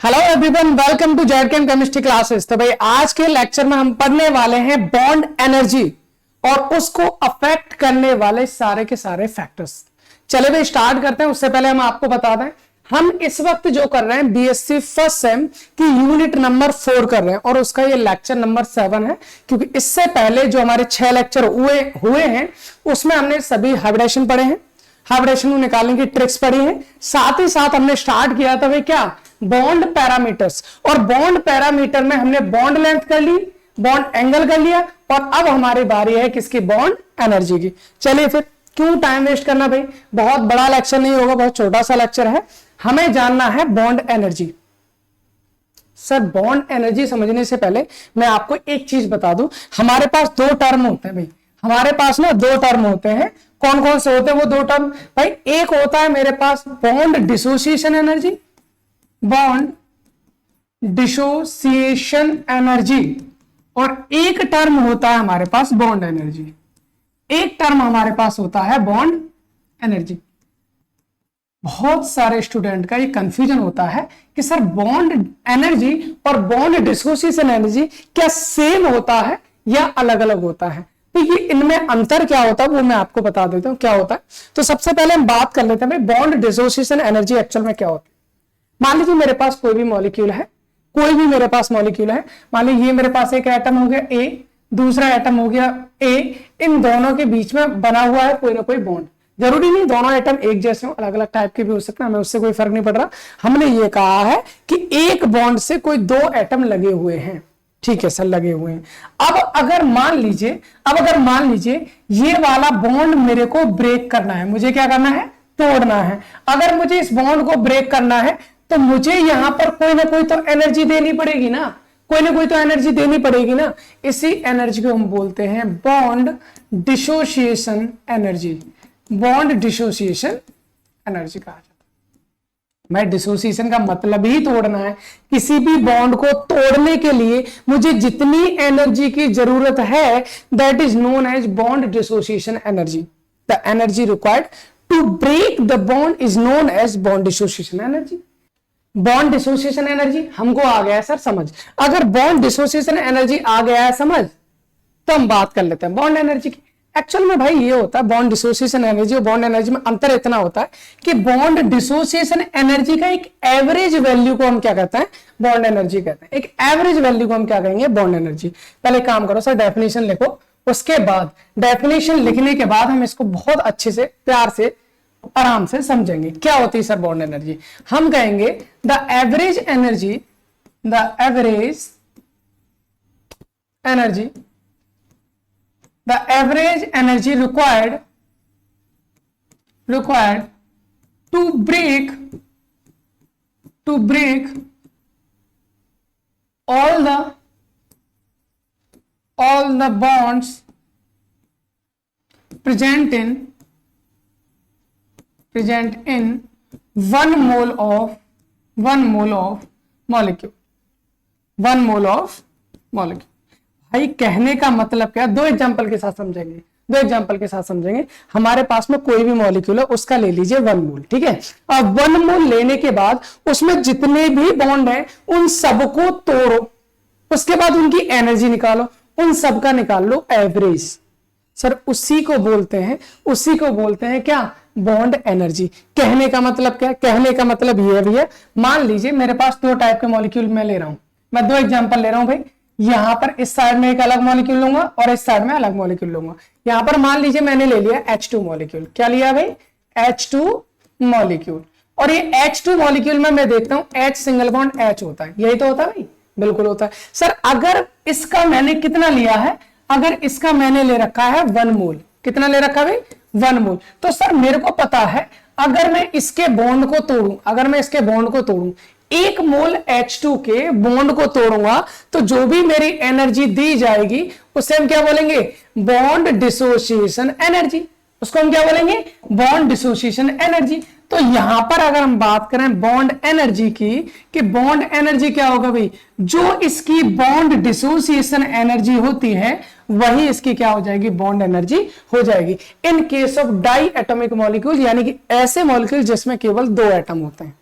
Hello everyone, welcome to ZChem chemistry classes. तो भाई आज के लेक्चर में हम पढ़ने वाले हैं बॉन्ड एनर्जी और उसको अफेक्ट करने वाले सारे के सारे फैक्टर्स। चले भाई स्टार्ट करते हैं। उससे पहले हम आपको बता दें, हम इस वक्त जो कर रहे हैं बीएससी फर्स्ट सेम की यूनिट नंबर 4 कर रहे हैं और उसका ये लेक्चर नंबर 7 है, क्योंकि इससे पहले जो हमारे 6 लेक्चर हुए हैं उसमें हमने सभी हाइब्रिडेशन पढ़े हैं, हाइब्रिडेशन निकालने की ट्रिक्स पढ़ी है। साथ ही साथ हमने स्टार्ट किया था भाई क्या, बॉन्ड पैरामीटर्स। और बॉन्ड पैरामीटर में हमने बॉन्ड लेंथ कर ली, बॉन्ड एंगल कर लिया और अब हमारी बारी है किसकी, बॉन्ड एनर्जी की। चलिए फिर क्यों टाइम वेस्ट करना भाई, बहुत बड़ा लेक्चर नहीं होगा, बहुत छोटा सा लेक्चर है। हमें जानना है bond energy. Sir bond energy समझने से पहले मैं आपको एक चीज बता दूं, हमारे पास दो टर्म होते हैं भाई, हमारे पास ना दो टर्म होते हैं। कौन कौन से होते हैं वो दो टर्म भाई? एक होता है मेरे पास bond dissociation energy, bond dissociation energy, और एक टर्म होता है हमारे पास बॉन्ड एनर्जी। एक टर्म हमारे पास होता है बॉन्ड एनर्जी। बहुत सारे स्टूडेंट का ये कंफ्यूजन होता है कि सर बॉन्ड एनर्जी और बॉन्ड डिसोसिएशन एनर्जी क्या सेम होता है या अलग अलग होता है? तो ये इनमें अंतर क्या होता है वो मैं आपको बता देता हूं क्या होता है। तो सबसे पहले हम बात कर लेते हैं भाई बॉन्ड डिसोसिएशन एनर्जी एक्चुअल में क्या होता है। मान लीजिए मेरे पास कोई भी मॉलिक्यूल है, कोई भी मेरे पास मॉलिक्यूल है, मान लीजिए ये मेरे पास एक एटम हो गया ए, दूसरा एटम हो गया ए, इन दोनों के बीच में बना हुआ है कोई ना कोई बॉन्ड। जरूरी नहीं दोनों एटम एक जैसे हो, अलग अलग टाइप के भी हो सकते हैं, हमें उससे कोई फर्क नहीं पड़ रहा। हमने ये कहा है कि एक बॉन्ड से कोई दो एटम लगे हुए हैं, ठीक है सर, लगे हुए हैं। अब अगर मान लीजिए ये वाला बॉन्ड मेरे को ब्रेक करना है, मुझे क्या करना है, तोड़ना है। अगर मुझे इस बॉन्ड को ब्रेक करना है तो मुझे यहां पर कोई ना कोई तो एनर्जी देनी पड़ेगी ना, कोई ना कोई तो एनर्जी देनी पड़ेगी ना। इसी एनर्जी को हम बोलते हैं bond dissociation energy. Bond dissociation energy कहा जाता है। मैं डिसोसिएशन का मतलब ही तोड़ना है। किसी भी बॉन्ड को तोड़ने के लिए मुझे जितनी एनर्जी की जरूरत है that is known as bond dissociation energy. The energy required to break the bond is known as bond dissociation energy. Bond dissociation energy हमको आ गया है सर समझ। अगर बॉन्ड डिसोसिएशन एनर्जी आ गया है समझ तो हम बात कर लेते हैं बॉन्ड एनर्जी की। एक्चुअल में भाई ये होता है बॉन्ड डिसोसिएशन एनर्जी और बॉन्ड एनर्जी में अंतर इतना होता है कि बॉन्ड डिसोसिएशन एनर्जी का एक एवरेज वैल्यू को हम क्या कहते हैं, बॉन्ड एनर्जी कहते हैं। एक एवरेज वैल्यू को हम क्या कहेंगे, बॉन्ड एनर्जी। पहले काम करो सर, डेफिनेशन लिखो, उसके बाद डेफिनेशन लिखने के बाद हम इसको बहुत अच्छे से प्यार से आराम से समझेंगे क्या होती है सर बॉन्ड एनर्जी। हम कहेंगे the average energy, the average energy, the average energy required to break all the bonds present in 1 mole of molecule। भाई कहने का मतलब क्या, दो एग्जांपल के साथ समझेंगे। हमारे पास में कोई भी मॉलिक्यूल है, उसका ले लीजिए 1 मोल, ठीक है। अब 1 मोल लेने के बाद उसमें जितने भी बॉन्ड हैं उन सबको तोड़ो, उसके बाद उनकी एनर्जी निकालो, उन सबका निकाल लो एवरेज। सर उसी को बोलते हैं क्या, बॉन्ड एनर्जी। कहने का मतलब क्या, कहने का मतलब ये भी है, मान लीजिए मेरे पास दो टाइप के मॉलिक्यूल मैं ले रहा हूं, मैं दो एग्जांपल ले रहा हूं भाई। यहां पर इस साइड में एक अलग मॉलिक्यूल लूंगा और इस साइड में अलग मॉलिक्यूल लूंगा। यहां पर मान लीजिए मैंने ले लिया H2 मॉलिक्यूल। क्या लिया भाई, H2 मॉलिक्यूल। और ये H2 मॉलिक्यूल में मैं देखता हूं H सिंगल बॉन्ड H होता है, यही तो होता है भाई, बिल्कुल होता है। सर अगर इसका मैंने कितना लिया है, अगर इसका मैंने ले रखा है 1 मोल, कितना ले रखा है भाई, 1 मोल, तो सर मेरे को पता है अगर मैं इसके बॉन्ड को तोड़ूं, 1 मोल H2 के बॉन्ड को तोड़ूंगा तो जो भी मेरी एनर्जी दी जाएगी उसे हम क्या बोलेंगे, बॉन्ड डिसोसिएशन एनर्जी। उसको हम क्या बोलेंगे, बॉन्ड डिसोसिएशन एनर्जी। तो यहां पर अगर हम बात करें बॉन्ड एनर्जी की, कि बॉन्ड एनर्जी क्या होगा भाई, जो इसकी बॉन्ड डिसोसिएशन एनर्जी होती है वही इसकी क्या हो जाएगी, बॉन्ड एनर्जी हो जाएगी। In case of diatomic molecule, यानी कि ऐसे मॉलिक्यूल जिसमें केवल 2 एटम होते हैं।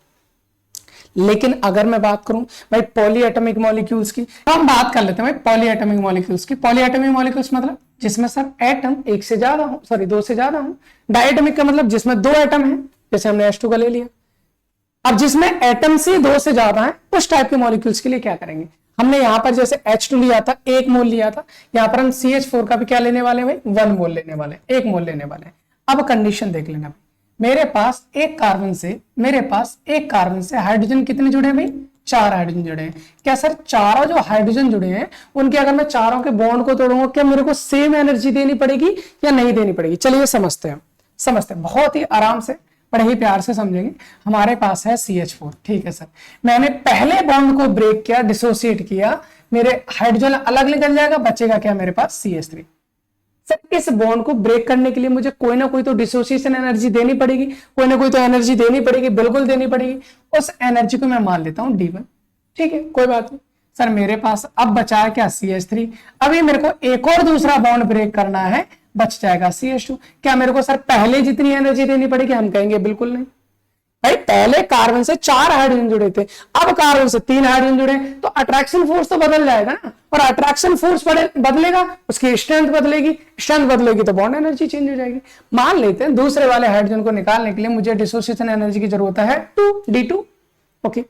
लेकिन अगर मैं बात करूं भाई पॉली एटॉमिक मॉलिक्यूल्स की, हम बात कर लेते हैं भाई पॉली एटॉमिक मॉलिक्यूल्स की। पॉली एटॉमिक मॉलिक्यूल्स मतलब जिसमें सर एटम एक से ज्यादा हो, सॉरी दो से ज्यादा हो। डायटोमिक का मतलब जिसमें दो एटम है, जैसे हमने H2 का ले लिया। अब जिसमें एटम से दो से ज्यादा है उस टाइप के मॉलिक्यूल्स के लिए क्या करेंगे, हमने यहां पर जैसे H2 लिया था 1 मोल लिया था, यहां पर हम CH4 का भी क्या लेने वाले हैं भाई 1 मोल लेने वाले, 1 मोल लेने वाले। अब कंडीशन देख लेना, मेरे पास एक कार्बन से हाइड्रोजन कितने जुड़े हैं भाई 4 हाइड्रोजन जुड़े हैं। क्या सर चारों जो हाइड्रोजन जुड़े हैं उनके अगर मैं चारों के बॉन्ड को तोड़ूंगा क्या मेरे को सेम एनर्जी देनी पड़ेगी या नहीं देनी पड़ेगी? चलिए समझते हैं बहुत ही आराम से, बड़े ही प्यार से समझेंगे। हमारे पास है CH4, ठीक है सर, मैंने पहले बॉन्ड को ब्रेक किया, डिसोसिएट किया, मेरे हाइड्रोजन अलग निकल जाएगा, बचेगा क्या मेरे पास CH3। सर इस बॉन्ड को ब्रेक करने के लिए मुझे कोई ना कोई तो डिसोसिएशन एनर्जी देनी पड़ेगी, कोई ना कोई तो एनर्जी देनी पड़ेगी, बिल्कुल देनी पड़ेगी। उस एनर्जी को मैं मान लेता हूं D1, ठीक है कोई बात नहीं। सर मेरे पास अब बचा है क्या CH3। अभी मेरे को एक और दूसरा बॉन्ड ब्रेक करना है, बच जाएगा CH2। क्या मेरे को सर पहले जितनी एनर्जी देनी पड़ेगी? हम कहेंगे बिल्कुल नहीं भाई, पहले कार्बन से 4 हाइड्रोजन जुड़े थे, अब कार्बन से 3 हाइड्रोजन जुड़े, तो अट्रैक्शन फोर्स तो बदल जाएगा ना, और अट्रैक्शन फोर्स बदलेगा, उसकी स्ट्रेंथ बदलेगी तो बॉन्ड एनर्जी चेंज हो जाएगी। मान लेते हैं दूसरे वाले हाइड्रोजन को निकालने के लिए मुझे डिसोसिएशन एनर्जी की जरूरत है 2D2। ओके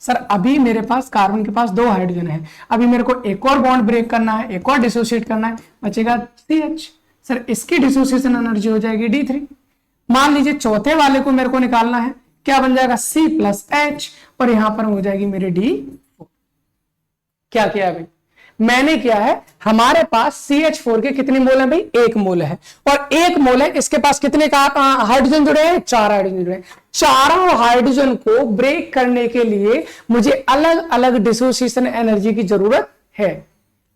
सर अभी मेरे पास कार्बन के पास 2 हाइड्रोजन है, अभी मेरे को एक और बॉन्ड ब्रेक करना है, एक और डिसोसिएट करना है, बचेगा CH। सर इसकी डिसोसिएशन एनर्जी हो जाएगी D3। मान लीजिए चौथे वाले को मेरे को निकालना है, क्या बन जाएगा C+H, और यहां पर हो जाएगी मेरी D4। क्या किया है भाई मैंने, किया है हमारे पास CH4 के कितने मोल है भाई 1 मोल है, और 1 मोल है, इसके पास कितने का हाइड्रोजन जुड़े हैं 4 हाइड्रोजन जुड़े हैं। चारों हाइड्रोजन को ब्रेक करने के लिए मुझे अलग अलग डिसोसिएशन एनर्जी की जरूरत है।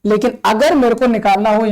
लेकिन अगर मेरे को निकालना हो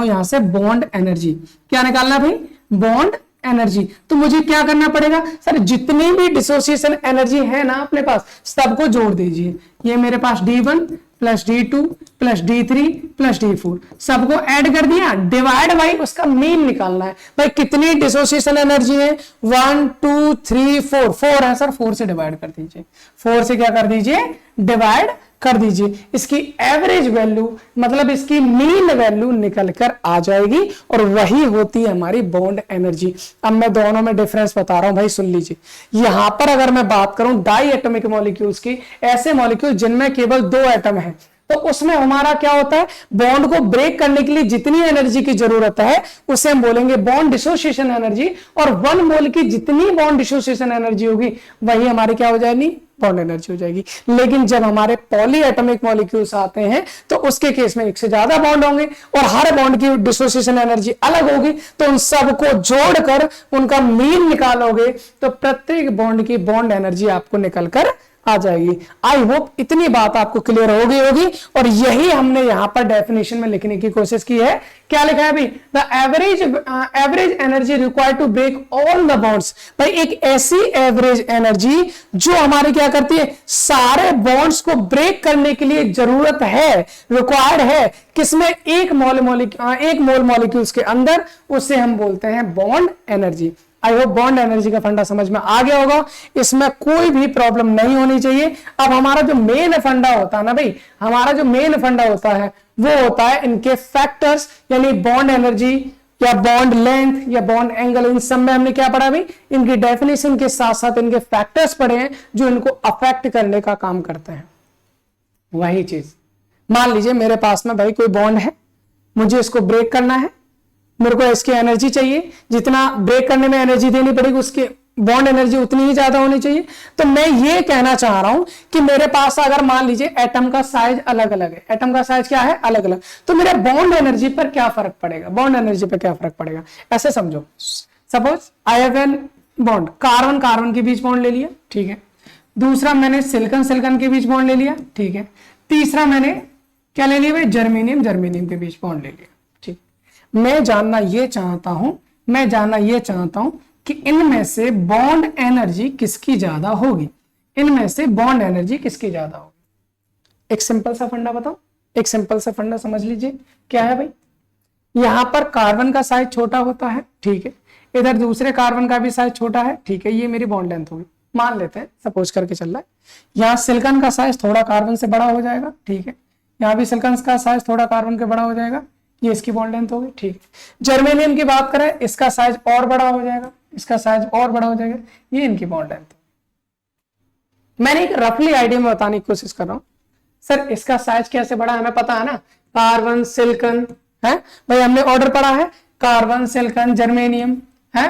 यहां से बॉन्ड एनर्जी, क्या निकालना भाई बॉन्ड एनर्जी, तो मुझे क्या करना पड़ेगा सर, जितनी भी डिसोसिएशन एनर्जी है ना अपने पास सबको जोड़ दीजिए। ये मेरे पास D1 plus D2 plus D3 plus D4 सबको ऐड कर दिया, डिवाइड बाई उसका मीन निकालना है भाई कितनी डिसोसिएशन एनर्जी है 1 2 3 4 है सर, 4 से डिवाइड कर दीजिए, 4 से क्या कर दीजिए डिवाइड कर दीजिए। इसकी एवरेज वैल्यू मतलब इसकी मीन वैल्यू निकल कर आ जाएगी, और वही होती है हमारी बॉन्ड एनर्जी। अब मैं दोनों में डिफरेंस बता रहा हूं भाई, सुन लीजिए। यहां पर अगर मैं बात करूं डाई एटॉमिक मॉलिक्यूल्स की, ऐसे मॉलिक्यूल जिनमें केवल 2 एटम है, तो उसमें हमारा क्या होता है बॉन्ड को ब्रेक करने के लिए जितनी एनर्जी की जरूरत है उसे हम बोलेंगे बॉन्ड डिसोसिएशन एनर्जी, और 1 मोल की जितनी बॉन्ड डिसोसिएशन एनर्जी होगी वही हमारी क्या हो जाएगी बॉन्ड एनर्जी हो जाएगी। लेकिन जब हमारे पॉली एटॉमिक मॉलिक्यूल्स आते हैं तो उसके केस में एक से ज्यादा बॉन्ड होंगे और हर बॉन्ड की डिसोसिएशन एनर्जी अलग होगी, तो उन सबको जोड़कर उनका मीन निकालोगे तो प्रत्येक बॉन्ड की बॉन्ड एनर्जी आपको निकलकर आ जाएगी। आई होप इतनी बात आपको क्लियर हो गई होगी, और यही हमने यहां पर डेफिनेशन में लिखने की कोशिश की है। क्या लिखा है भाई, the average energy required to break all the bonds. भाई एक ऐसी एवरेज एनर्जी जो हमारी क्या करती है सारे बॉन्ड्स को ब्रेक करने के लिए जरूरत है, रिक्वायर्ड है, किसमें एक मोल मॉलिक्यूल्स के अंदर, उसे हम बोलते हैं bond energy. I hope bond energy का फंडा समझ में आ गया होगा, इसमें कोई भी प्रॉब्लम नहीं होनी चाहिए। अब हमारा जो मेन फंडा होता है ना भाई, हमारा जो मेन फंडा होता है वो होता है इनके फैक्टर्स, यानी बॉन्ड एनर्जी या बॉन्ड लेंथ या बॉन्ड एंगल, इन सब में हमने क्या पढ़ा भाई इनकी डेफिनेशन के साथ साथ इनके फैक्टर्स पढ़े हैं जो इनको अफेक्ट करने का काम करते हैं। वही चीज मान लीजिए मेरे पास में भाई कोई बॉन्ड है, मुझे इसको ब्रेक करना है, मेरे को इसकी एनर्जी चाहिए, जितना ब्रेक करने में एनर्जी देनी पड़ेगी उसकी बॉन्ड एनर्जी उतनी ही ज्यादा होनी चाहिए। तो मैं ये कहना चाह रहा हूं कि मेरे पास अगर मान लीजिए एटम का साइज अलग अलग है, एटम का साइज क्या है अलग अलग, तो मेरे बॉन्ड एनर्जी पर क्या फर्क पड़ेगा, बॉन्ड एनर्जी पर क्या फर्क पड़ेगा ऐसे समझो। Suppose I have an bond, carbon carbon के बीच बॉन्ड ले लिया, ठीक है, दूसरा मैंने सिलिकॉन सिलिकॉन के बीच बॉन्ड ले लिया, ठीक है, तीसरा मैंने क्या ले लिया भाई जर्मेनियम जर्मेनियम के बीच बॉन्ड ले लिया, ठीक। मैं जानना ये चाहता हूं कि इनमें से बॉन्ड एनर्जी किसकी ज्यादा होगी, इनमें से बॉन्ड एनर्जी किसकी ज्यादा होगी। एक सिंपल सा फंडा बताओ, एक सिंपल सा फंडा समझ लीजिए। क्या है भाई, यहां पर कार्बन का साइज छोटा होता है, ठीक है, इधर दूसरे कार्बन का भी साइज छोटा है, ठीक है, ये मेरी बॉन्ड लेंथ होगी, मान लेते हैं, सपोज करके चल रहा है। यहाँ सिलिकॉन का साइज थोड़ा कार्बन से बड़ा हो जाएगा, ठीक है। यहाँ भी सिलिकॉन का साइज थोड़ा कार्बन के बड़ा हो जाएगा, ये इसकी बॉन्ड लेंथ होगी, ठीक है। जर्मेनियम की बात करें, इसका साइज और बड़ा हो जाएगा, इसका साइज और बड़ा हो जाएगा, ये इनकी बॉन्ड लेंथ। मैंने एक रफली आइडिया में बताने की कोशिश कर रहा हूं। सर इसका साइज कैसे बड़ा है, हमें पता है ना, कार्बन सिलिकॉन है भाई, हमने ऑर्डर पढ़ा है, कार्बन सिलिकॉन जर्मेनियम है,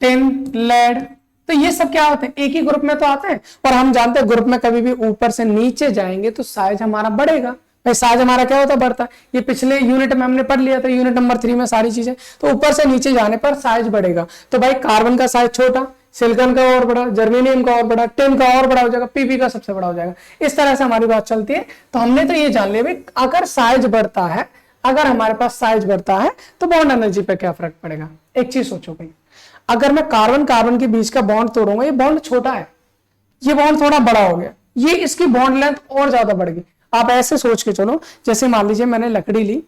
टिन लेड, तो ये सब क्या होते हैं, एक ही ग्रुप में तो आते हैं। और हम जानते हैं ग्रुप में कभी भी ऊपर से नीचे जाएंगे तो साइज हमारा बढ़ेगा। भाई साइज हमारा क्या होता है, बढ़ता है। ये पिछले यूनिट में हमने पढ़ लिया था, यूनिट नंबर 3 में सारी चीजें। तो ऊपर से नीचे जाने पर साइज बढ़ेगा। तो भाई कार्बन का साइज छोटा, सिलिकॉन का और बड़ा, जर्मेनियम का और बड़ा, टिन का और बड़ा हो जाएगा, पीपी का सबसे बड़ा हो जाएगा। इस तरह से हमारी बात चलती है। तो हमने तो ये जान लिया भाई, अगर साइज बढ़ता है, अगर हमारे पास साइज बढ़ता है तो बॉन्ड एनर्जी पे क्या फर्क पड़ेगा। एक चीज सोचो भाई, अगर मैं कार्बन कार्बन के बीच का बॉन्ड तोड़ूंगा, ये बॉन्ड छोटा है, ये बॉन्ड थोड़ा बड़ा हो गया, ये इसकी बॉन्ड लेंथ और ज्यादा बढ़ गई। आप ऐसे सोच के चलो, जैसे मान लीजिए मैंने लकड़ी ली,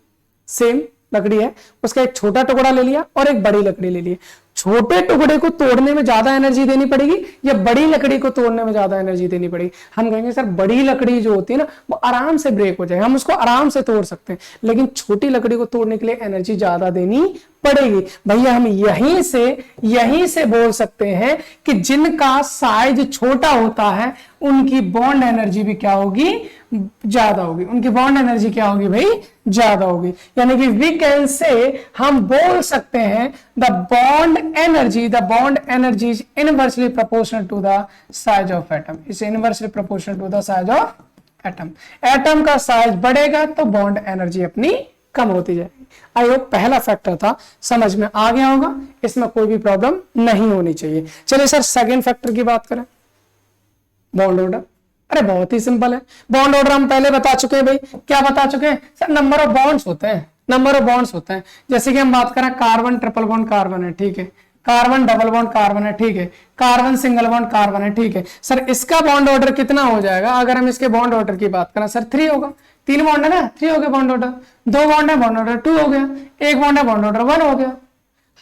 सेम लकड़ी है, उसका एक छोटा टुकड़ा ले लिया और एक बड़ी लकड़ी ले ली। छोटे टुकड़े को तोड़ने में ज्यादा एनर्जी देनी पड़ेगी या बड़ी लकड़ी को तोड़ने में ज्यादा एनर्जी देनी पड़ेगी। हम कहेंगे सर बड़ी लकड़ी जो होती है ना, वो आराम से ब्रेक हो जाएगा, हम उसको आराम से तोड़ सकते हैं, लेकिन छोटी लकड़ी को तोड़ने के लिए एनर्जी ज्यादा देनी पड़ेगी। भैया हम यहीं से बोल सकते हैं कि जिनका साइज छोटा होता है उनकी बॉन्ड एनर्जी भी क्या होगी, ज्यादा होगी। उनकी बॉन्ड एनर्जी क्या होगी भाई, ज्यादा होगी। यानी कि वी कैन से, हम बोल सकते हैं the bond energy is inversely proportional to the size of atom, is inversely proportional to the size of atom. Atom का साइज बढ़ेगा तो बॉन्ड एनर्जी अपनी कम होती जाएगी। आई होप पहला फैक्टर था, समझ में आ गया होगा, इसमें कोई भी प्रॉब्लम नहीं होनी चाहिए। चलिए सर सेकंड फैक्टर की बात करें, बॉन्ड ऑर्डर। अरे बहुत ही सिंपल है, बॉन्ड ऑर्डर हम पहले बता चुके हैं भाई। क्या बता चुके हैं सर, नंबर ऑफ बॉन्ड्स होते हैं, नंबर ऑफ बॉन्ड्स होते हैं। जैसे कि हम बात करें कार्बन ट्रिपल बॉन्ड कार्बन है, ठीक है, कार्बन डबल बॉन्ड कार्बन है, ठीक है, कार्बन सिंगल बॉन्ड कार्बन है, ठीक है। सर इसका बॉन्ड ऑर्डर कितना हो जाएगा, अगर हम इसके बॉन्ड ऑर्डर की बात करें सर 3 होगा। 3 बॉन्ड है ना, 3 हो गया बॉन्ड ऑर्डर। 2 बॉन्ड है, बॉन्ड ऑर्डर 2 हो गया। 1 बॉन्ड है, बॉन्ड ऑर्डर 1 हो गया।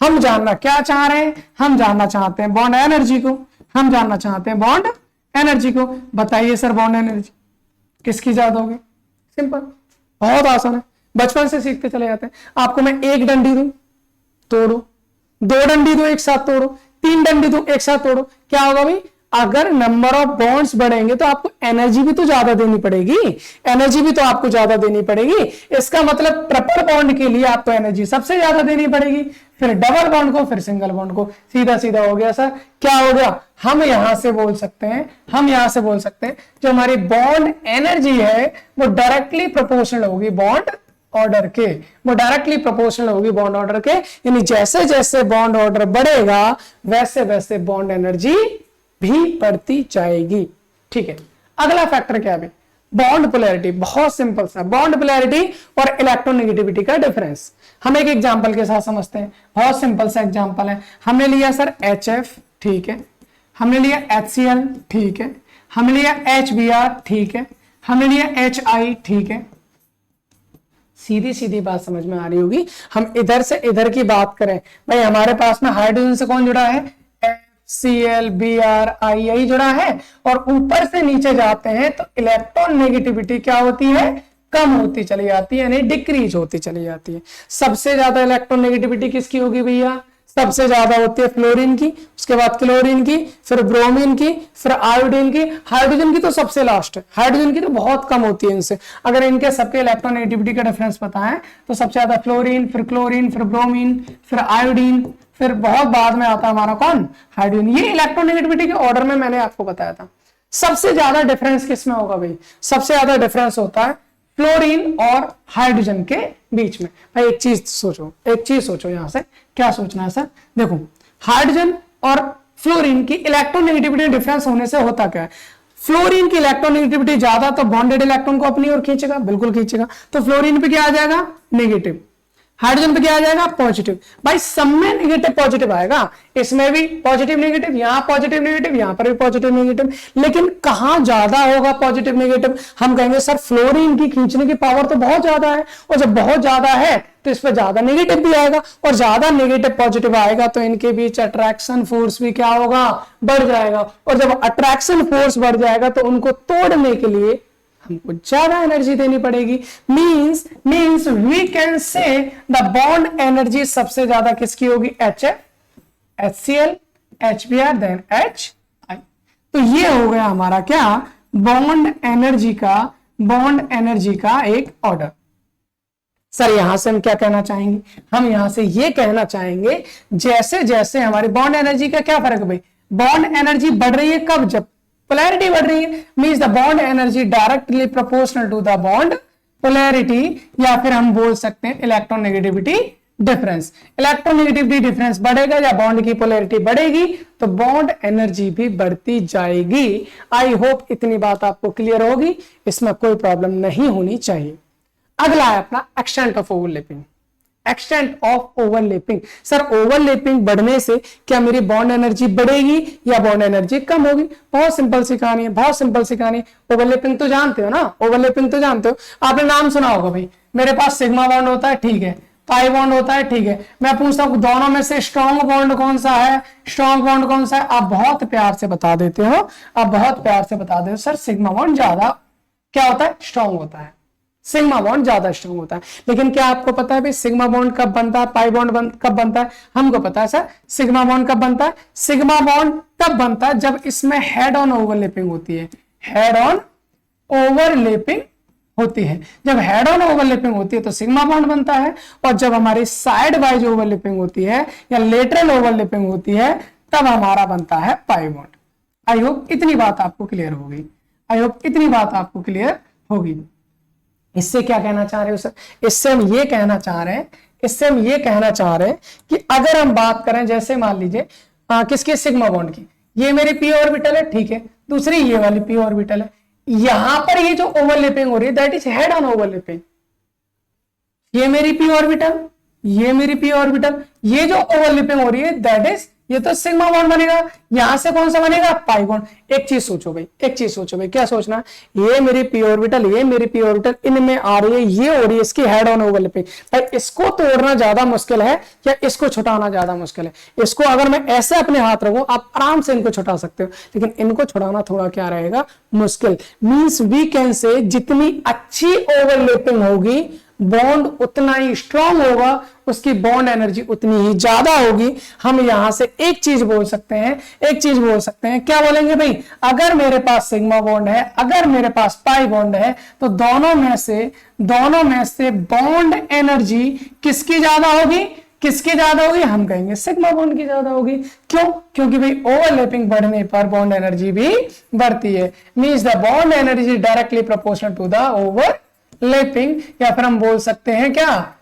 हम जानना क्या चाह रहे हैं, हम जानना चाहते हैं बॉन्ड एनर्जी को, हम जानना चाहते हैं बॉन्ड एनर्जी को। बताइए सर बॉन्ड एनर्जी किसकी ज्यादा होगी, सिंपल, बहुत आसान है, बचपन से सीखते चले जाते हैं। आपको मैं 1 डंडी दूं, तोड़ो, 2 डंडी दो एक साथ तोड़ो, 3 डंडी दो एक साथ तोड़ो, क्या होगा भाई, अगर नंबर ऑफ बॉन्ड्स बढ़ेंगे तो आपको एनर्जी भी तो ज्यादा देनी पड़ेगी, एनर्जी भी तो आपको ज्यादा देनी पड़ेगी। इसका मतलब ट्रिपल बॉन्ड के लिए आपको एनर्जी सबसे ज्यादा देनी पड़ेगी, फिर डबल बॉन्ड को, फिर सिंगल बॉन्ड को। सीधा सीधा हो गया सर, क्या हो गया, हम यहां से बोल सकते हैं, जो हमारी बॉन्ड एनर्जी है वो डायरेक्टली प्रोपोर्शनल होगी बॉन्ड ऑर्डर के, वो डायरेक्टली प्रोपोर्शनल होगी बॉन्ड ऑर्डर के। यानी जैसे जैसे बॉन्ड ऑर्डर बढ़ेगा वैसे वैसे बॉन्ड एनर्जी भी बढ़ती जाएगी, ठीक है। अगला फैक्टर क्या है, बॉन्ड पोलैरिटी। बहुत सिंपल सा, बॉन्ड पोलैरिटी और इलेक्ट्रोनेगेटिविटी का डिफरेंस हम एक एग्जांपल के साथ समझते हैं। बहुत सिंपल सा एग्जांपल है, हमने लिया सर HF, ठीक है, हमने लिया HCl, ठीक है, हमने लिया HBr, ठीक है, हमने लिया HI, ठीक है। सीधी सीधी बात समझ में आ रही होगी। हम इधर से इधर की बात करें, भाई हमारे पास में हाइड्रोजन से कौन जुड़ा है, HCl, Br, I यही जुड़ा है, और ऊपर से नीचे जाते हैं तो इलेक्ट्रॉन नेगेटिविटी क्या होती है, कम होती चली जाती है, यानी डिक्रीज होती चली जाती है। सबसे ज्यादा इलेक्ट्रॉन नेगेटिविटी किसकी होगी भैया, सबसे ज्यादा होती है फ्लोरीन की, उसके बाद क्लोरीन की, फिर ब्रोमीन की, फिर आयोडीन की। हाइड्रोजन की तो सबसे लास्ट है, हाइड्रोजन की तो बहुत कम होती है इनसे। अगर इनके सबके इलेक्ट्रॉन नेगेटिविटी का डिफरेंस पता है तो सबसे ज्यादा फ्लोरीन, फिर क्लोरीन, फिर ब्रोमीन, फिर आयोडीन, फिर बहुत बाद में आता है हमारा कौन, हाइड्रोजन। ये इलेक्ट्रॉन नेगेटिविटी के ऑर्डर में मैंने आपको बताया था। सबसे ज्यादा डिफरेंस किसमें होगा भाई, सबसे ज्यादा डिफरेंस होता है फ्लोरीन और हाइड्रोजन के बीच में। भाई एक चीज सोचो यहां से, क्या सोचना है सर, देखो हाइड्रोजन और फ्लोरीन की इलेक्ट्रॉन नेगेटिविटी डिफरेंस होने से होता क्या है, फ्लोरीन की इलेक्ट्रॉन नेगेटिविटी ज्यादा तो बॉन्डेड इलेक्ट्रॉन को अपनी ओर खींचेगा, बिल्कुल खींचेगा, तो फ्लोरीन पे क्या आ जाएगा, नेगेटिव। हाइड्रोजन पे क्या आ जाएगा, पॉजिटिव। भाई सब में नेगेटिव पॉजिटिव आएगा, इसमें भी पॉजिटिव नेगेटिव, यहां पॉजिटिव नेगेटिव, यहां पर भी पॉजिटिव नेगेटिव। लेकिन कहां ज्यादा होगा पॉजिटिव नेगेटिव, हम कहेंगे सर फ्लोरीन की खींचने की पावर तो बहुत ज्यादा है, और जब बहुत ज्यादा है तो इस पर ज्यादा नेगेटिव भी आएगा, और ज्यादा नेगेटिव पॉजिटिव आएगा तो इनके बीच अट्रैक्शन फोर्स भी क्या होगा, बढ़ जाएगा। और जब अट्रैक्शन फोर्स बढ़ जाएगा तो उनको तोड़ने के लिए हमको ज्यादा एनर्जी देनी पड़ेगी। Means we can say the bond energy सबसे ज्यादा किसकी होगी, HF, HCl, HBr, then HI। तो ये हो गया हमारा क्या, बॉन्ड एनर्जी का एक ऑर्डर। सर यहां से हम क्या कहना चाहेंगे, हम यहां से ये कहना चाहेंगे जैसे जैसे हमारी बॉन्ड एनर्जी का क्या फर्क है भाई, बॉन्ड एनर्जी बढ़ रही है कब, जब पोलैरिटी बढ़ रही है। Means the bond energy directly proportional to the bond polarity, या फिर हम बोल सकते हैं इलेक्ट्रोनेगेटिविटी डिफरेंस। इलेक्ट्रोनेगेटिविटी डिफरेंस बढ़ेगा या बॉन्ड की पोलैरिटी बढ़ेगी तो बॉन्ड एनर्जी भी बढ़ती जाएगी। आई होप इतनी बात आपको क्लियर होगी, इसमें कोई प्रॉब्लम नहीं होनी चाहिए। अगला है अपना extent of overlapping. Extent of overlapping, sir overlapping बढ़ने से क्या मेरी बॉन्ड एनर्जी बढ़ेगी या बॉन्ड एनर्जी कम होगी? बहुत सिंपल सी कहानी है, बहुत सिंपल सी कहानी। ओवरलैपिंग तो जानते हो ना, ओवरलैपिंग तो जानते हो, आपने नाम सुना होगा भाई, मेरे पास सिग्मा बॉन्ड होता है, ठीक है, पाई बॉन्ड होता है, ठीक है, मैं पूछता हूं दोनों में से स्ट्रॉन्ग बॉन्ड कौन सा है, स्ट्रॉन्ग बॉन्ड कौन सा है? आप बहुत प्यार से बता देते हो, आप बहुत प्यार से बता देते हो सर सिग्मा बॉन्ड ज्यादा क्या होता है, स्ट्रॉन्ग होता है, सिग्मा बॉन्ड ज्यादा स्ट्रॉन्ग होता है। लेकिन क्या आपको पता है भाई सिग्मा बॉन्ड कब बनता है, पाई बॉन्ड कब बनता है? हमको पता है सर सिग्मा बॉन्ड कब बनता है, सिग्मा बॉन्ड तब बनता है जब इसमें हेड ऑन ओवरलैपिंग होती है, हेड ऑन ओवरलैपिंग होती है। जब हेड ऑन ओवरलैपिंग होती है तो सिग्मा बॉन्ड बनता है, और जब हमारी साइड वाइज ओवरलैपिंग होती है या लेटरल ओवरलैपिंग होती है तब हमारा बनता है पाई बॉन्ड। आई होप इतनी बात आपको क्लियर होगी, आई होप इतनी बात आपको क्लियर होगी। इससे क्या कहना चाह रहे हो सर? इससे हम ये कहना चाह रहे हैं, इससे हम ये कहना चाह रहे हैं कि अगर हम बात करें जैसे मान लीजिए किसके, सिग्मा बॉन्ड की, ये मेरी पी ऑर्बिटल है, ठीक है, दूसरी ये वाली पी ऑर्बिटल है, यहां पर ये जो ओवरलैपिंग हो रही है that is head on overlapping. ये मेरी पी ऑर्बिटल, ये मेरी पी ऑर्बिटल, ये जो ओवरलैपिंग हो रही है दैट इज, ये तो सिग्मा बॉन्ड बनेगा, यहां से कौन सा बनेगा, पाई बॉन्ड। एक चीज सोचो भाई, एक चीज सोचो भाई, क्या सोचना, ये मेरी पी ऑर्बिटल, ये मेरी पी ऑर्बिटल, इनमें आ रही है, ये हो रही है इसकी हेड ऑन ओवरलैपिंग। भाई इसको तोड़ना ज्यादा मुश्किल है या इसको छुटाना ज्यादा मुश्किल है? इसको अगर मैं ऐसे अपने हाथ रखूं आप आराम से इनको छुटा सकते हो, लेकिन इनको छुड़ाना थोड़ा क्या रहेगा, मुश्किल। मींस वी कैन से जितनी अच्छी ओवरलैपिंग होगी बॉन्ड उतना ही स्ट्रांग होगा, उसकी बॉन्ड एनर्जी उतनी ही ज्यादा होगी। हम यहां से एक चीज बोल सकते हैं, एक चीज बोल सकते हैं, क्या बोलेंगे भाई, अगर मेरे पास सिग्मा बॉन्ड है, अगर मेरे पास पाई बॉन्ड है तो दोनों में से बॉन्ड एनर्जी किसकी ज्यादा होगी, किसकी ज्यादा होगी? हम कहेंगे सिग्मा बॉन्ड की ज्यादा होगी। क्यों? क्योंकि भाई ओवरलैपिंग बढ़ने पर बॉन्ड एनर्जी भी बढ़ती है। Means the bond energy directly proportional to the overlapping, या फिर हम बोल सकते हैं क्या,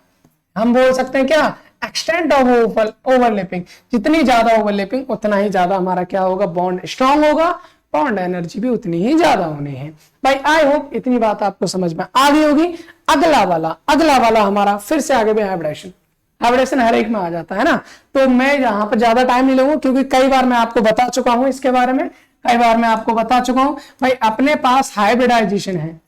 हम बोल सकते हैं क्या, एक्सटेंट ऑफ ओवरलैपिंग। जितनी ज्यादा ओवरलैपिंग उतना ही ज्यादा हमारा क्या होगा, बॉन्ड स्ट्रांग होगा, बॉन्ड एनर्जी भी उतनी ही ज्यादा होनी है। भाई आई होप इतनी बात आपको समझ में आ गई होगी। अगला वाला हमारा फिर से आगे भी हाइब्रिडेशन। हाइब्रिडेशन हर एक में आ जाता है ना, तो मैं यहां पर ज्यादा टाइम नहीं लूंगा क्योंकि कई बार मैं आपको बता चुका हूं इसके बारे में, कई बार मैं आपको बता चुका हूं। भाई अपने पास हाइब्रिडाइजेशन है,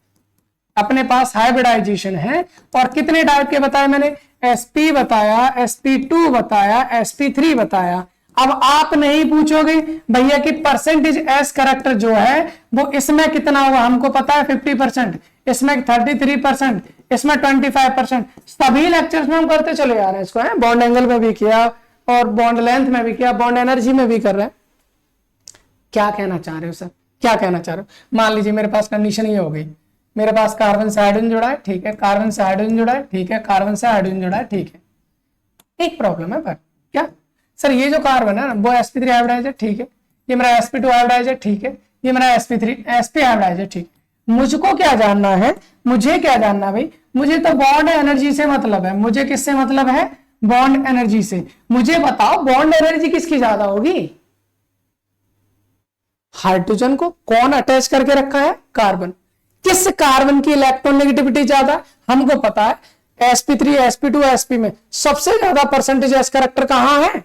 अपने पास हाइब्रिडाइजेशन है, और कितने टाइप के बताए मैंने, sp बताया, sp2 बताया, sp3 बताया। अब आप नहीं पूछोगे भैया कि परसेंटेज एस करेक्टर जो है वो इसमें कितना होगा, हमको पता है 50%, इसमें 33%, इसमें 25%। सभी लेक्चर्स में हम करते चले आ रहे हैं इसको, है बॉन्ड एंगल में भी किया और बॉन्ड लेंथ में भी किया, बॉन्ड एनर्जी में भी कर रहे हैं। क्या कहना चाह रहे हो सर, क्या कहना चाह रहे हो? मान लीजिए मेरे पास कंडीशन ये हो गई, मेरे पास कार्बन से हाइड्रोजन जुड़ा है, ठीक है, कार्बन से हाइड्रोजन जुड़ा है, ठीक है, कार्बन से हाइड्रोजन जुड़ा है, ठीक है। एक प्रॉब्लम है पर क्या सर, ये जो कार्बन है ना वो sp3 हाइब्रिडाइज है, ठीक है, ये मेरा sp2 हाइब्रिडाइज है, ठीक है, ये मेरा sp हाइब्रिडाइज है, ठीक है। मुझको क्या जानना है, मुझे क्या जानना है भाई, मुझे तो बॉन्ड एनर्जी से मतलब है, मुझे किससे मतलब है, बॉन्ड एनर्जी से। मुझे बताओ बॉन्ड एनर्जी किसकी ज्यादा होगी? हाइड्रोजन को कौन अटैच करके रखा है, कार्बन। किस कार्बन की इलेक्ट्रॉन नेगेटिविटी ज्यादा? हमको पता है sp3 sp2 sp में सबसे ज्यादा परसेंटेज एस कैरेक्टर कहां है?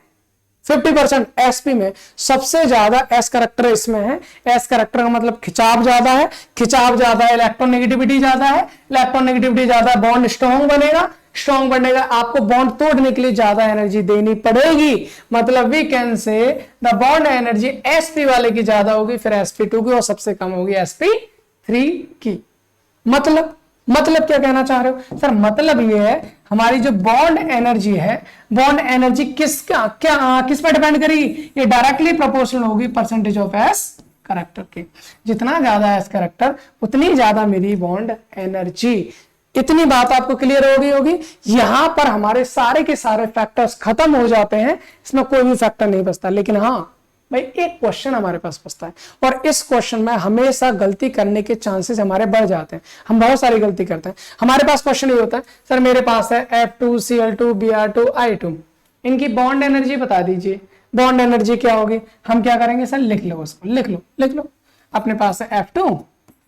50%। sp में सबसे ज्यादा एस कैरेक्टर इसमें है। एस कैरेक्टर का मतलब खिंचाव ज्यादा है, खिंचाव ज्यादा है, इलेक्ट्रोनेगेटिविटी ज्यादा है, इलेक्ट्रोनेगेटिविटी ज्यादा है, बॉन्ड स्ट्रॉन्ग बनेगा, स्ट्रॉन्ग बनेगा, आपको बॉन्ड तोड़ने के लिए ज्यादा एनर्जी देनी पड़ेगी। मतलब we can say the bond energy sp वाले की ज्यादा होगी, फिर sp2 की, और सबसे कम होगी sp3 की। मतलब क्या कहना चाह रहे हो सर? मतलब ये है हमारी जो बॉन्ड एनर्जी है, बॉन्ड एनर्जी किस पर डिपेंड करेगी? ये डायरेक्टली प्रोपोर्शनल होगी परसेंटेज ऑफ एस कैरेक्टर के। जितना ज्यादा एस कैरेक्टर उतनी ज्यादा मेरी बॉन्ड एनर्जी। इतनी बात आपको क्लियर होगी। यहां पर हमारे सारे के सारे फैक्टर्स खत्म हो जाते हैं, इसमें कोई भी फैक्टर नहीं बचता। लेकिन हाँ भाई, एक क्वेश्चन हमारे पास बचता है, और इस क्वेश्चन में हमेशा गलती करने के चांसेस हमारे बढ़ जाते हैं। हम बहुत सारी गलती करते हैं। हमारे पास क्वेश्चन ये होता है, सर मेरे पास है F2Cl2 Br2 I2, इनकी बॉन्ड एनर्जी बता दीजिए। बॉन्ड एनर्जी क्या होगी? हम क्या करेंगे सर? लिख लो उसको, लिख लो। अपने पास है F2,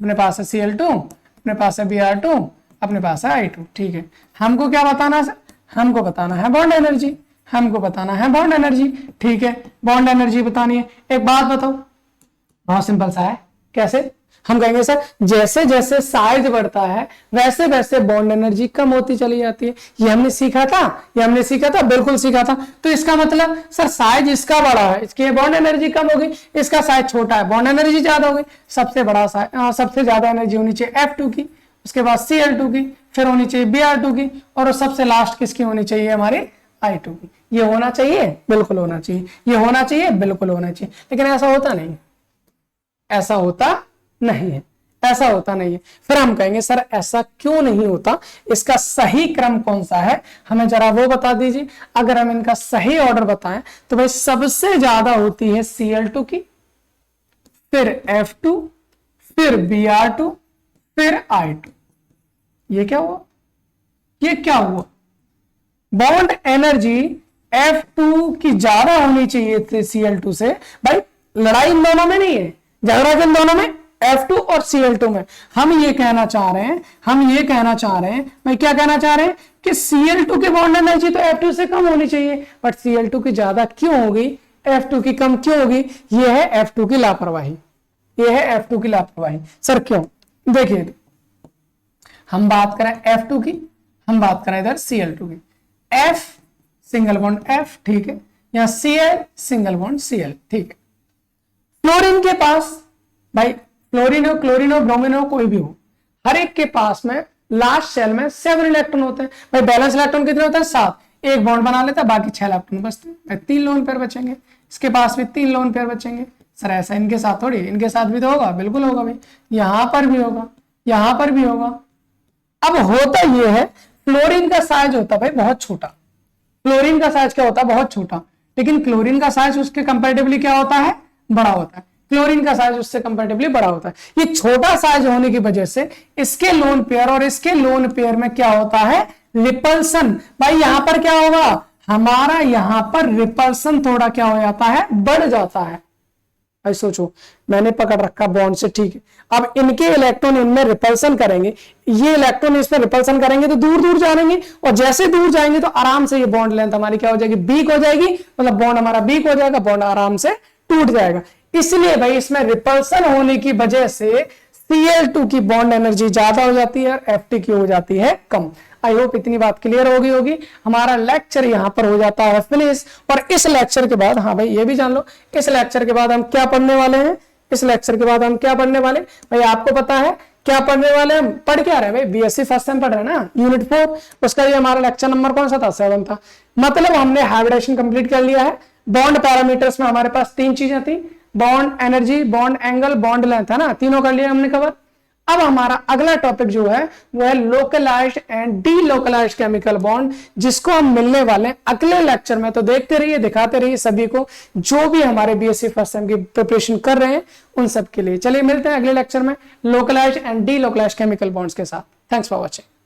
अपने पास है Cl2, अपने पास है Br2, अपने पास है I2। ठीक है, हमको क्या बताना सर? हमको बताना है बॉन्ड एनर्जी, हमको बताना है बॉन्ड एनर्जी। ठीक है, बॉन्ड एनर्जी बतानी है। एक बात बताओ, बहुत सिंपल सा है। कैसे? हम कहेंगे सर जैसे जैसे साइज बढ़ता है वैसे वैसे बॉन्ड एनर्जी कम होती चली जाती है। ये हमने सीखा था, बिल्कुल सीखा था। तो इसका मतलब सर साइज इसका बड़ा है, इसकी बॉन्ड एनर्जी कम होगी, इसका साइज छोटा है, बॉन्ड एनर्जी ज्यादा होगी। सबसे बड़ा साइज, सबसे ज्यादा एनर्जी होनी चाहिए F2 की, उसके बाद Cl2 की, फिर होनी चाहिए Br2 की, और सबसे लास्ट किसकी होनी चाहिए? हमारी I2 की। ये होना चाहिए, बिल्कुल होना चाहिए। ये होना चाहिए, बिल्कुल होना चाहिए। लेकिन ऐसा होता नहीं, ऐसा होता नहीं है। फिर हम कहेंगे सर ऐसा क्यों नहीं होता? इसका सही क्रम कौन सा है, हमें जरा वो बता दीजिए। अगर हम इनका सही ऑर्डर बताएं तो भाई सबसे ज्यादा होती है Cl2 की, फिर F2, फिर Br2, फिर I2। ये क्या हुआ? बॉन्ड एनर्जी F2 की ज्यादा होनी चाहिए थी Cl2 से। भाई लड़ाई इन दोनों में नहीं है, झगड़ा किन दोनों में? F2 और Cl2 में। हम ये कहना चाह रहे हैं, भाई क्या कहना चाह रहे हैं कि Cl2 की बॉन्ड एनर्जी तो F2 से कम होनी चाहिए, बट Cl2 की ज्यादा क्यों होगी, F2 की कम क्यों होगी? ये है F2 की लापरवाही, सर क्यों? देखिए, हम बात करें F2 की, हम बात करें इधर Cl2 की। F सिंगल बॉन्ड F, ठीक है, यहां Cl सिंगल बॉन्ड Cl, ठीक है। फ्लोरीन के पास, भाई फ्लोरीन हो, क्लोरीन हो, ब्रोमीन हो, कोई भी हो, हर एक के पास में लास्ट शेल में 7 इलेक्ट्रॉन होते हैं। भाई बैलेंस इलेक्ट्रॉन कितने होते हैं? 7। एक बॉन्ड बना लेता है, बाकी 6 इलेक्ट्रॉन बचते हैं। 3 लोन पेयर बचेंगे, इसके पास भी 3 लोन पेयर बचेंगे। सर ऐसा इनके साथ थोड़ी, इनके साथ भी तो होगा, बिल्कुल होगा भाई, यहां पर भी होगा, यहां पर भी होगा। अब होता यह है, फ्लोरीन का साइज होता है भाई बहुत छोटा। फ्लोरीन का साइज क्या होता है? बहुत छोटा। लेकिन क्लोरीन का साइज उसके कंपैरेटिवली क्या होता है? बड़ा होता है। क्लोरीन का साइज उससे कंपैरेटिवली बड़ा होता है। ये छोटा साइज होने की वजह से इसके लोन पेयर और इसके लोन पेयर में क्या होता है? रिपल्सन। भाई यहां पर क्या होगा? हमारा यहां पर रिपल्सन थोड़ा क्या हो जाता है? बढ़ जाता है। भाई सोचो, मैंने पकड़ रखा बॉन्ड से, ठीक है, अब इनके इलेक्ट्रॉन इनमें रिपल्सन करेंगे, ये इलेक्ट्रॉन इसमें रिपल्सन करेंगे तो दूर दूर जाएंगे, और जैसे दूर जाएंगे तो आराम से ये बॉन्ड लेंथ हमारी क्या हो जाएगी? वीक हो जाएगी। मतलब बॉन्ड हमारा वीक हो जाएगा, बॉन्ड आराम से टूट जाएगा। इसलिए भाई इसमें रिपल्सन होने की वजह से Cl2 की बॉन्ड एनर्जी ज्यादा हो जाती है और F2 की हो जाती है कम। आई होप इतनी बात क्लियर होगी। हमारा लेक्चर यहां पर हो जाता है फिनिश। और इस लेक्चर के बाद, हाँ भाई ये भी जान लो, इस लेक्चर के बाद हम क्या पढ़ने वाले हैं? भाई आपको पता है क्या पढ़ने वाले हैं? पढ़ क्या रहे हैं भाई? बीएससी फर्स्ट सेम पढ़ रहे हैं ना, यूनिट 4। उसका ये हमारा लेक्चर नंबर कौन सा था? 7 था। मतलब हमने हाइब्रिडेशन कंप्लीट कर लिया है। बॉन्ड पैरामीटर्स में हमारे पास 3 चीजें थी, bond energy, bond angle, bond length, है ना, तीनों कर लिया हमने कवर। अब हमारा अगला टॉपिक जो है वो है localized and delocalized chemical bond, जिसको हम मिलने वाले हैं अगले लेक्चर में। तो देखते रहिए, दिखाते रहिए सभी को, जो भी हमारे बीएससी फर्स्ट सेम की प्रिपरेशन कर रहे हैं उन सब के लिए। चलिए मिलते हैं अगले लेक्चर में localized and delocalized chemical bonds के साथ। Thanks for watching.